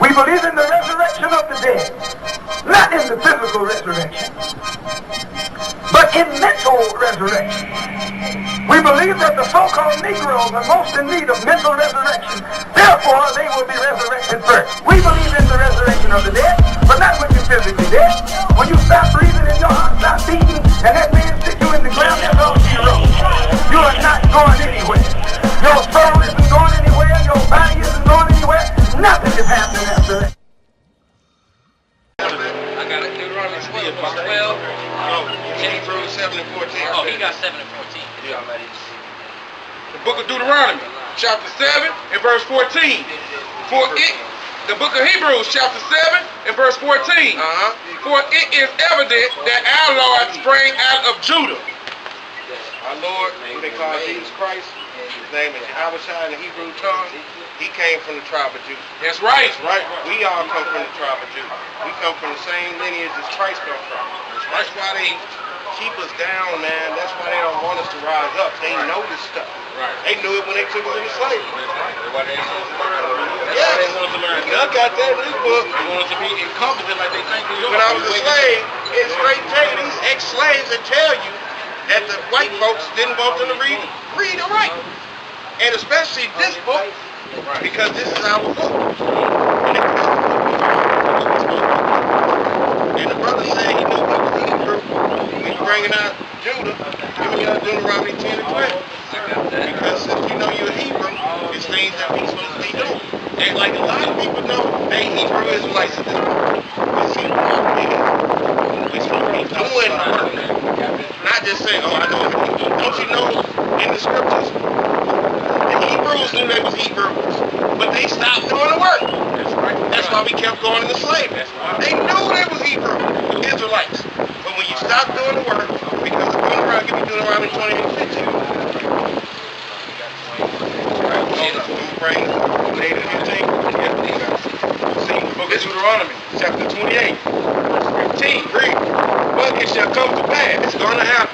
We believe in the resurrection of the dead, not in the physical resurrection, but in mental resurrection. We believe that the so-called Negroes are most in need of mental resurrection. Therefore, they will be resurrected first. We believe in the resurrection of the dead, but not when you're physically dead. When you stop breathing and your heart stops beating, and that man stick you in the ground, that's all she wrote. You are not going anywhere. Your soul isn't going anywhere. Your body isn't going anywhere. Nothing is happening after that. I got it. Deuteronomy 12. Hebrews 7 and 14. Oh, he got 7 and 14. Yeah. The book of Deuteronomy, chapter 7 and verse 14. The book of Hebrews, chapter 7 and verse 14. For it is evident that our Lord sprang out of Judah. Our Lord, who they call Jesus Christ, his name is Yahweh in the Hebrew tongue. He came from the tribe of Judah. That's right. That's right. We all come from the tribe of Judah. We come from the same lineage as Christ come from. That's why they keep us down, man. That's why they don't want us to rise up. They know this stuff. Right. They knew it when they took us into slavery. That's why they want us to learn. Yeah, they want us to learn. I got that in this book. They want us to be incompetent like they think we are. When I was a slave, it's straight tell you, these ex-slaves that tell you that the white folks didn't want them to read or write. And especially this book, because this is our book. And the brother said he knew he was Hebrew when he bringing out Judah, giving out Deuteronomy 10 and 12. Because since you know you're a Hebrew, it's things that we supposed to be doing. And like a lot of people know, they Hebrew Israelites at this point. We see the problem is, we supposed to be doing the work. Not just saying, oh, I know it. Don't you know in the scriptures, the Hebrews knew they was Hebrews, but they stopped doing the work. That's why we kept going into slavery. They knew they was Hebrew, Israelites. But when you stop doing the work, because of Deuteronomy, give me Deuteronomy 20 and 15. Bring 8 and 15. See, the book of Deuteronomy, chapter 28, verse 15. Read. But it shall come to pass, it's going to happen.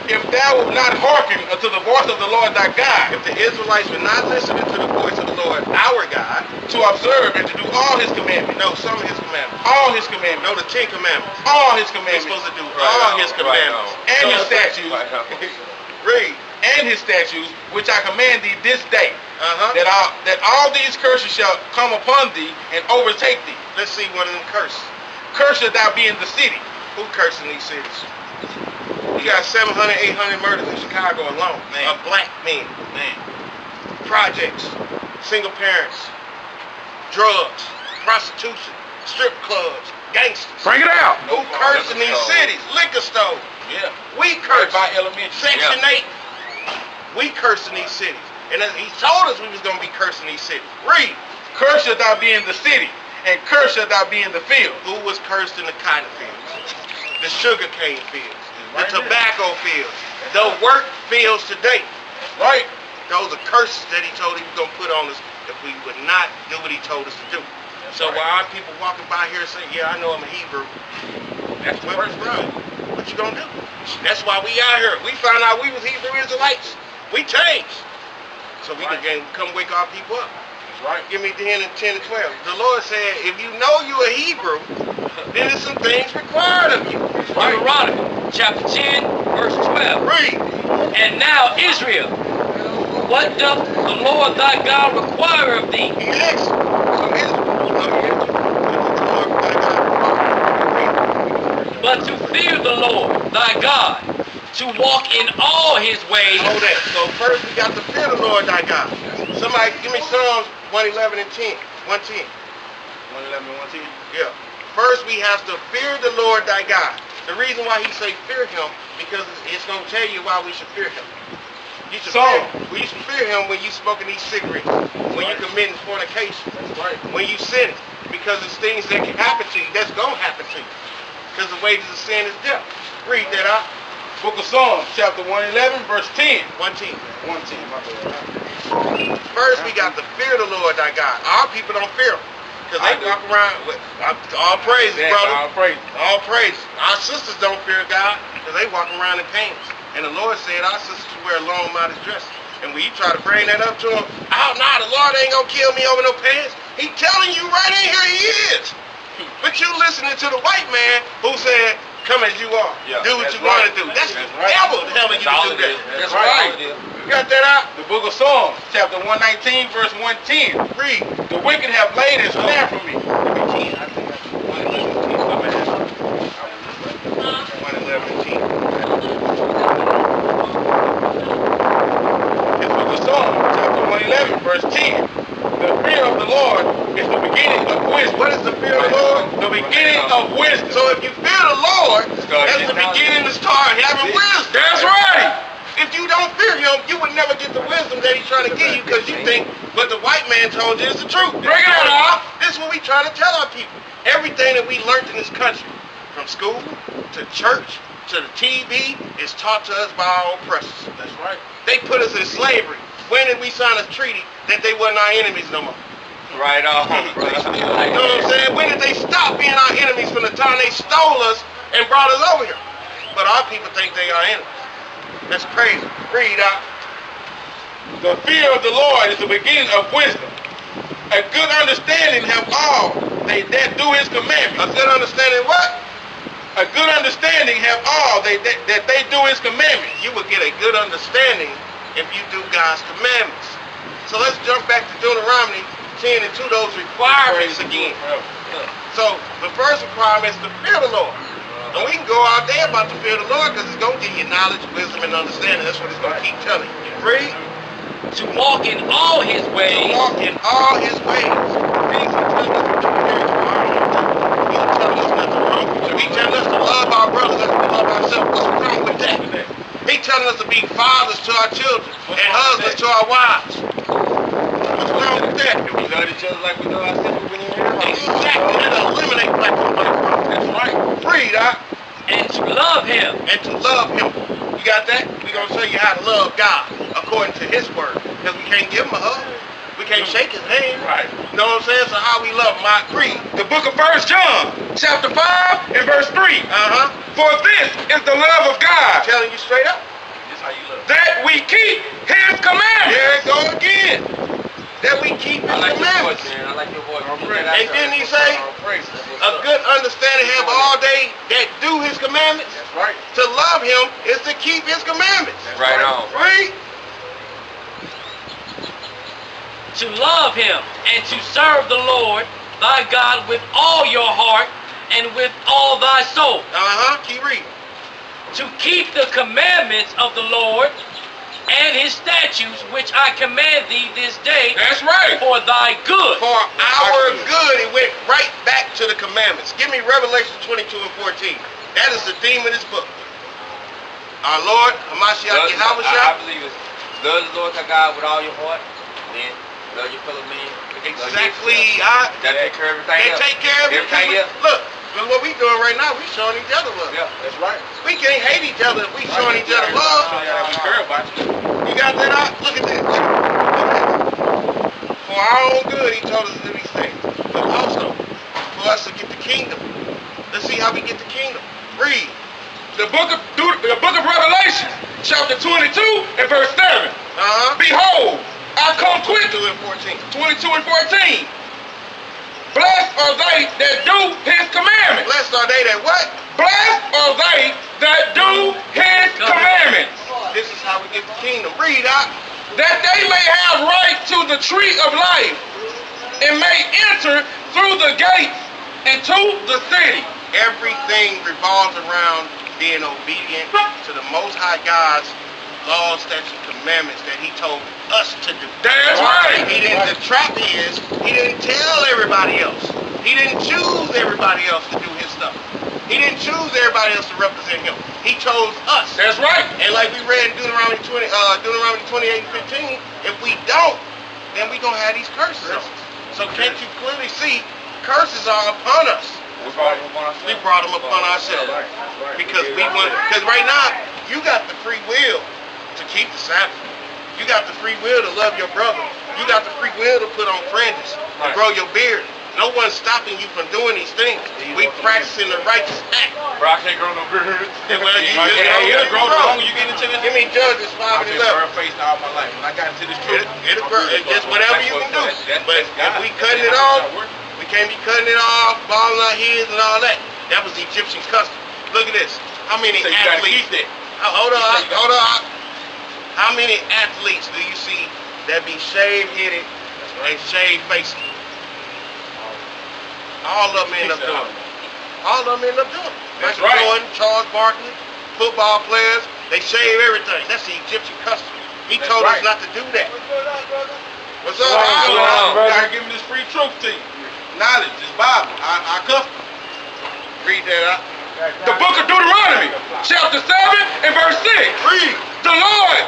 If thou wilt not hearken unto the voice of the Lord thy God, if the Israelites were not listening to the voice of the Lord our God, to observe and to do all his commandments, no, some of his commandments, all his commandments, no, the 10 commandments, all his commandments, they're supposed to do all his commandments, and his statutes, read, and his statutes, which I command thee this day, that all these curses shall come upon thee and overtake thee. Let's see one of them curses. Cursed thou be in the city. Who cursing these cities? You got 700, 800 murders in Chicago alone. Of black men. Projects, single parents, drugs, prostitution, strip clubs, gangsters. Bring it out. Who cursing these cities? Liquor stores. Yeah. We curse. By elementary. Section 8. We cursing these cities. And he told us we was going to be cursing these cities. Read. Cursed shall thou be in the city, and cursed shall thou be in the field. Who was cursed in the cotton fields? The sugar cane fields. The tobacco fields, the work fields today, right? Those are curses that he told he was going to put on us if we would not do what he told us to do. So while our people walking by here saying, yeah, I know I'm a Hebrew, that's the first run. What you going to do? That's why we out here. We found out we was Hebrew Israelites. We changed. So we can come wake our people up. That's right. Give me 10 and 12. The Lord said, if you know you're a Hebrew, then there's some things required of you. Deuteronomy chapter 10, verse 12. Read. And now Israel, what doth the Lord thy God require of thee? He asked. But to fear the Lord thy God, to walk in all his ways. Hold that. So first we got to fear the Lord thy God. Somebody give me Psalms 111 and 10. 110. 111 and 110? Yeah. First we have to fear the Lord thy God. The reason why he say fear him, because it's going to tell you why we should fear him. You should fear him when you smoking these cigarettes, when you committing fornication, when you sinning, because it's things that can happen to you, that's going to happen to you. Because the wages of sin is death. Read that out. Book of Psalms, chapter 111, verse 10. 110. 110, my bad. First we got to fear the Lord thy God. Our people don't fear him. Because they walk around with all praises, brother. All praise. All praise. Our sisters don't fear God because they walk around in pants. And the Lord said our sisters wear long modest dresses. And when you try to bring that up to them, oh, nah, the Lord ain't going to kill me over no pants. He telling you right listening to the white man who said, come as you are. Yeah, do what that's you want to right. do. That's the That's right. devil telling you to do that. That's That's right. right. You got that out? The book of Psalms, chapter 119, verse 110. Read. The wicked have laid a snare for me. 111. It's book of Psalms, chapter 111, verse 10. The fear of the Lord is the beginning of wisdom. What is the fear of the Lord? The beginning of wisdom. So if you fear the Lord, that's the beginning to start having wisdom. That's right. If you don't fear him, you would never get the wisdom that he's trying to give you because you think what the white man told you is the truth. Bring it out. This is what we try to tell our people. Everything that we learned in this country, from school to church to the TV, is taught to us by our oppressors. That's right. They put us in slavery. When did we sign a treaty that they wasn't our enemies no more? Right on. You know what I'm saying? When did they stop being our enemies from the time they stole us and brought us over here? But our people think they are enemies. That's crazy. Read out. The fear of the Lord is the beginning of wisdom. A good understanding have all they that do his commandments. A good understanding what? A good understanding have all that they do his commandments. You will get a good understanding if you do God's commandments. So let's jump back to Deuteronomy 10 and 2, those requirements again. So the first requirement is to fear the Lord. And we can go out there about the fear of the Lord because it's going to give you knowledge, wisdom, and understanding. That's what it's going to keep telling you. Read. To walk in all his ways. To walk in all his ways. He's telling us nothing wrong. He's telling us to love our brothers as we love ourselves. What's wrong with that? He's telling us to be fathers to our children and husbands to our wives. What's wrong with that? If we love each other like we love ourselves, we wouldn't even have Exactly. That'll eliminate black people. That's right. Read, and to love him. And to love him. You got that? We're going to show you how to love God according to his word. Because we can't give him a hug. We can't shake his hand. Right. You know what I'm saying? So how we love him. Read. The book of 1 John, chapter 5 and verse 3. For this is the love of God. Telling you straight up. This is how you love. That we keep his commandments. There it go again. That we keep his commandments. I like your voice. And then he say, a good understanding have all they that do his commandments. That's right. To love him is to keep his commandments. That's right on. Read. To love him and to serve the Lord thy God with all your heart and with all thy soul. Keep reading. To keep the commandments of the Lord and his statutes which I command thee this day. That's right. For thy good. For our good. It went right back to the commandments. Give me Revelation 22 and 14. That is the theme of this book. Our Lord, Hamashiach Yahweh. I believe it's love the Lord thy God with all your heart, then love your fellow man. Exactly. That take care of everything else. They take care of everything else. Look, what we doing right now, we showing each other love. Yeah, that's right. We can't hate each other if we showing each other love. You got that out? Look at this. Look at this. For our own good, he told us to do these things. But also, for us to get the kingdom. Let's see how we get the kingdom. Read. The book of Revelation, chapter 22 and verse 7. Behold, I come quickly. 22 and 14. Blessed are they that do his commandments. Blessed are they that what? Blessed are they that do his commandments. This is how we get the kingdom. Read out. That they may have right to the tree of life and may enter through the gates into the city. Everything revolves around being obedient to the Most High God's laws, statutes, commandments that he told us to do. That's right. The trap is, he didn't tell everybody else. He didn't choose everybody else to do his stuff. He didn't choose everybody else to represent him. He chose us. That's right. And like we read in Deuteronomy 28 and 15, if we don't, then we're going to have these curses on us. So can't you clearly see, curses are upon us. We brought them upon ourselves. Because right now, you got the free will to keep the Sabbath. You got the free will to love your brother. You got the free will to put on fringes, to grow your beard. No one's stopping you from doing these things. We practicing the righteous act. Bro, I can't grow no beard. Well, you grow the longer you get into this. Give me Judges 5 and 11. I've been face all my life. When I got into this truth, It'll grow. It's just whatever you can do. But if we cutting it off, we can't be cutting it off, balling our heads and all that. That was Egyptian custom. Look at this. How many So you gotta athletes? keep that. Hold on. How many athletes do you see that be shaved headed and shaved faces? All of them end up doing it. All of them end up doing it. That's Michael right. Jordan, Charles Barkley, football players, they shave everything. That's the Egyptian custom. He That's told right. us not to do that. What's up, Shalom, brother? gotta give him this free truth to you. Knowledge, this Bible. I cuff him. Read that out. The book of Deuteronomy, chapter 7 and verse 6. Read. The Lord,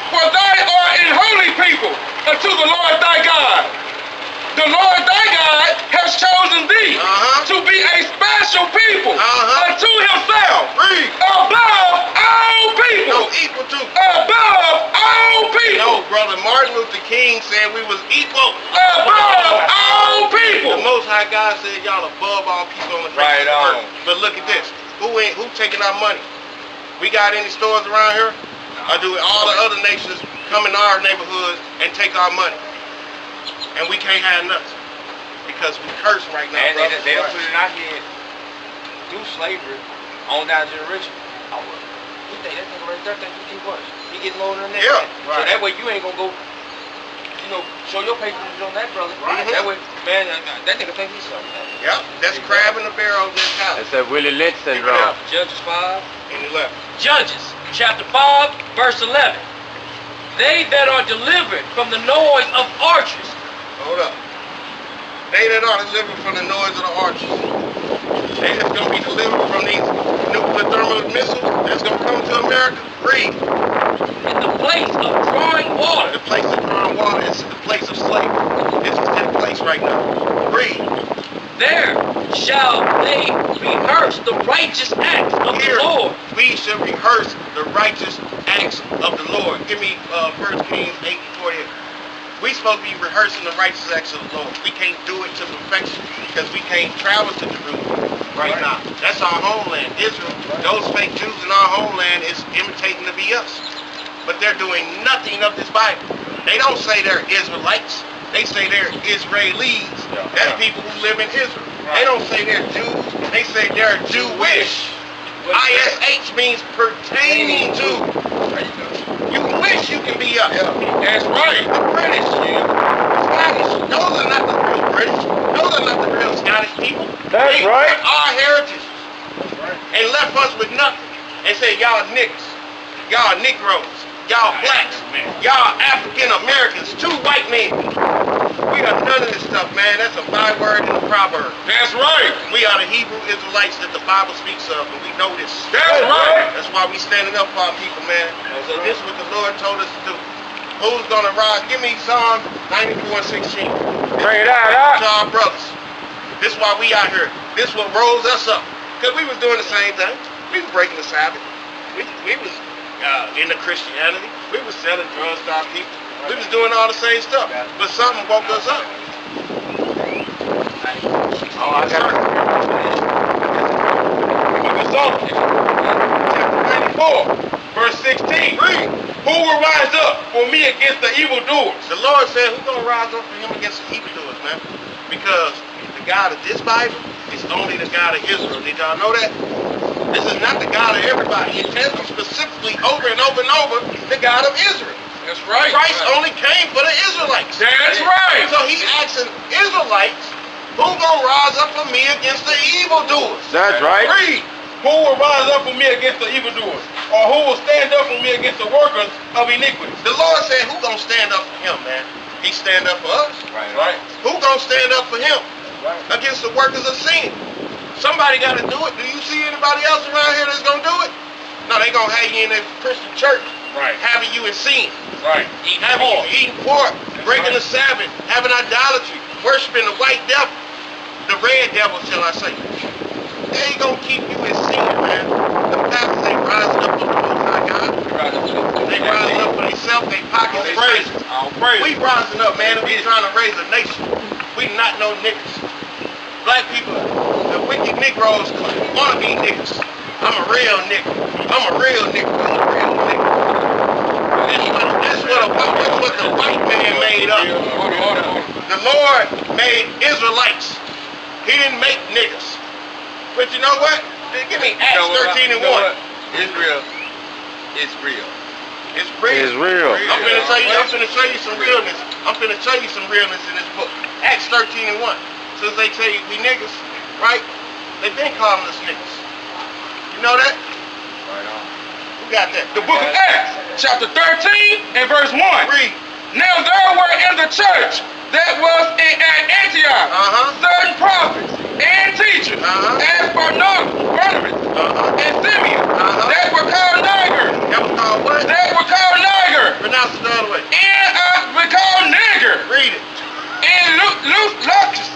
for thy art an holy people unto the Lord thy God. The Lord thy God has chosen thee to be a special people unto himself. Read. Above all people. No, equal to. Above all people. No, brother, Martin Luther King said we was equal. Above all The people. Most High God said y'all above all people on the face Right of the on. earth. But look at this. Who taking our money? We got any stores around here? Or do all the other nations come in our neighborhoods and take our money? And we can't have nothing. Because we curse right now, And brother. they'll put it out here through slavery on down to the rich. Oh, well, you think that nigga right there think he was? He getting more than that. Yeah, man. right. So that way you ain't gonna go, show your patronage on that brother. Right. That way, man, that nigga think he's something. Yep, that's crab in the barrel of this house. That's that Willie Lynch syndrome. Judges 5. And he left. Judges, chapter 5, verse 11. They that are delivered from the noise of archers. Hold up. They that are delivered from the noise of the archers. They that's going to be delivered from these nuclear thermal missiles that's going to come to America. Read. In the place of drawing water. The place of drawing water is the place of slavery. This is that place right now. Read. There shall they rehearse the righteous acts of Here, the Lord. we should rehearse the righteous acts of the Lord. Give me 1 Kings 8:48. We supposed to be rehearsing the righteous acts of the Lord. We can't do it to perfection because we can't travel to Jerusalem right now. That's our homeland, Israel. Those fake Jews in our homeland is imitating to be us. But they're doing nothing of this Bible. They don't say they're Israelites. They say they're Israelis. That's people who live in Israel. They don't say they're Jews. They say they're Jewish. ISH means pertaining to. You wish you can be us. That's right. The British, Scottish. Those are not the real British. Those are not the real Scottish people. That's they right. took our heritage and left us with nothing. And said, y'all niggas, y'all Negroes, y'all blacks, y'all African Americans, 2 white men. We are none of this stuff, man. That's a byword and a proverb. That's right. We are the Hebrew Israelites that the Bible speaks of, and we know this. That's right. That's why we standing up for our people, man. So this is what the Lord told us to do. Who's gonna rise? Give me Psalm 94:16. Bring it out, To our brothers. This is why we out here. This is what rose us up. Because we was doing the same thing. We was breaking the Sabbath. We was into Christianity. We was selling drugs to our people. We was doing all the same stuff. But something woke us up. Oh, I got it. Chapter 94, verse 16. Read. Who will rise up for me against the evildoers? The Lord said, who's going to rise up for him against the evildoers, man? Because the God of this Bible is only the God of Israel. Did y'all know that? This is not the God of everybody. It tells them specifically over and over and over the God of Israel. That's right. Christ only came for the Israelites. That's right. So he's asking Israelites, who gonna rise up for me against the evildoers? That's right. Read. Who will rise up for me against the evildoers? Or who will stand up for me against the workers of iniquity? The Lord said, who gonna stand up for him, man? He stand up for us. Right. Who gonna stand up for him? Against the workers of sin. Somebody gotta do it. Do you see anybody else around here that's gonna do it? No, they gonna have you in a Christian church. Right. Having you in sin. Right. Having you eating pork, breaking the Sabbath, having idolatry, worshiping the white devil, the red devil, shall I say. They ain't gonna keep you in sin, man. The pastors ain't rising up for the Most High God. They rising up for themselves, they pockets, they faces. We rising up, man, and we trying to raise a nation. We not no niggas. Black people, the wicked Negroes wanna be niggas. I'm a real nigga. I'm a real nigga. I'm a real nigga. That's what the white man made up. The Lord made Israelites. He didn't make niggas. But you know what? Give me Acts 13 and 1. It's real. It's real. It's real. It's real. I'm finna show you some realness. I'm finna show you some realness in this book. Acts 13 and 1. Since they say we niggas, right? They've been calling us niggas. You know that? Right on. Who got that? The book of Acts, chapter 13 and verse 1. Read. Now there were in the church that was at Antioch certain prophets and teachers, as Barnabas and Simeon, that were called Niger. That was called what? That were called Niger. Pronounce it the other way. And were called Nigger. Read it. And Lucas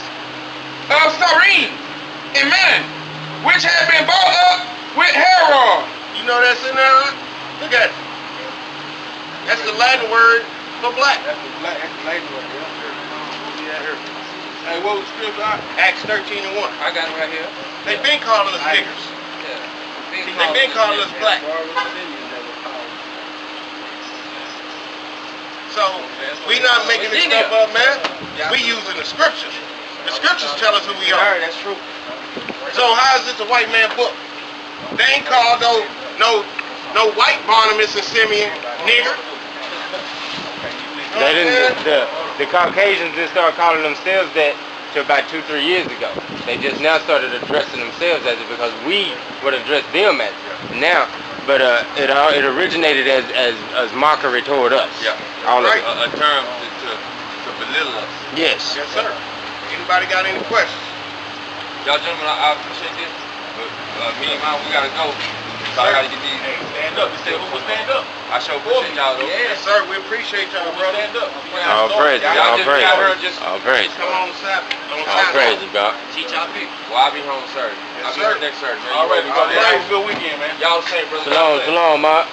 of Cyrene, amen, which had been brought up with Herod. You know that's in there? Look at it. That's the Latin word for black. That's the Latin word. Hey, what was the scripture? Acts 13 and 1. I got it right here. They've been calling us niggers. Yeah. They've been calling us black. So, we not making this stuff up, man. We using the scriptures. The scriptures tell us who we are. That's true. So how is this a white man book? They ain't called no white Barnabas and Simeon nigger. They didn't. The Caucasians didn't start calling themselves that till about 2-3 years ago. They just now started addressing themselves as it because we would address them as it now. But it originated as mockery toward us. Yeah. All Right. of it. A term to belittle us. Yes. Yes, sir. Anybody got any questions? Y'all gentlemen, I appreciate this. But me and mine, we gotta go. So I gotta get these. Hey, stand up. You said we will stand up. I sure appreciate y'all though. Yes, sir. We appreciate y'all, brother. Stand up. All praise. Y'all All just praise. got her just All praise. Come on Sabbath. All praise, God. Teach our people. Well, I'll be home Saturday. Yes, I'll be sir. here next Saturday. All right, Y'all have a good weekend, man. Y'all the same, brother. Shalom, shalom, Mark.